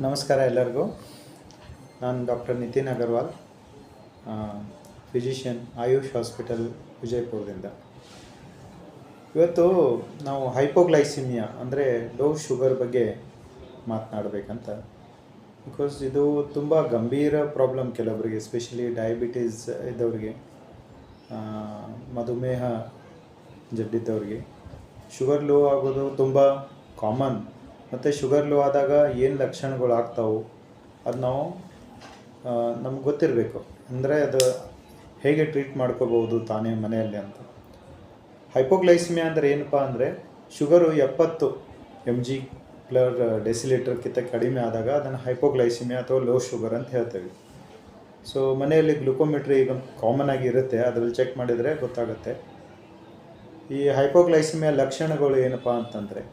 ನಮಸ್ಕಾರ ಎಲ್ಲರಿಗೂ. ನಾನು doctor Nitin Agarwal, physician, Ayush hospital ವಿಜಯಪುರದಿಂದ. ಇವತ್ತು ನಾವು ಹೈಪೋಗ್ಲೈಸಿಮಿಯಾ ಅಂದರೆ ಲೋ ಶುಗರ್ ಬಗ್ಗೆ ಮಾತನಾಡಬೇಕಂತ. ಬಿಕಾಸ್ ಇದು ತುಂಬ ಗಂಭೀರ ಪ್ರಾಬ್ಲಮ್ ಕೆಲವರಿಗೆ, ಎಸ್ಪೆಷಲಿ ಡಯಾಬಿಟೀಸ್ ಇದ್ದವರಿಗೆ, ಮಧುಮೇಹ ಜಡ್ಡಿದ್ದವ್ರಿಗೆ. ಶುಗರ್ ಲೋ ಆಗೋದು ತುಂಬ ಕಾಮನ್. ಮತ್ತು ಶುಗರ್ ಲೋ ಆದಾಗ ಏನು ಲಕ್ಷಣಗಳು ಆಗ್ತಾವೆ ಅದು ನಾವು ನಮ್ಗೆ ಗೊತ್ತಿರಬೇಕು. ಅಂದರೆ ಅದು ಹೇಗೆ ಟ್ರೀಟ್ ಮಾಡ್ಕೋಬೋದು ತಾನೇ ಮನೆಯಲ್ಲಿ ಅಂತ. ಹೈಪೋಗ್ಲೈಸಿಮಿಯಾ ಅಂದರೆ ಏನಪ್ಪ ಅಂದರೆ, ಶುಗರು 70 mg/ಡೆಸಿಲೀಟರ್ಗಿಂತ ಕಡಿಮೆ ಆದಾಗ ಅದನ್ನು ಹೈಪೋಗ್ಲೈಸಿಮಿಯಾ ಅಥವಾ ಲೋ ಶುಗರ್ ಅಂತ ಹೇಳ್ತೇವೆ. ಸೊ ಮನೆಯಲ್ಲಿ ಗ್ಲುಕೋಮೀಟ್ರಿ ಈಗ ಕಾಮನ್ ಆಗಿ ಇರುತ್ತೆ, ಅದರಲ್ಲಿ ಚೆಕ್ ಮಾಡಿದರೆ ಗೊತ್ತಾಗುತ್ತೆ. ಈ ಹೈಪೋಗ್ಲೈಸಿಮಿಯಾ ಲಕ್ಷಣಗಳು ಏನಪ್ಪ ಅಂತಂದರೆ,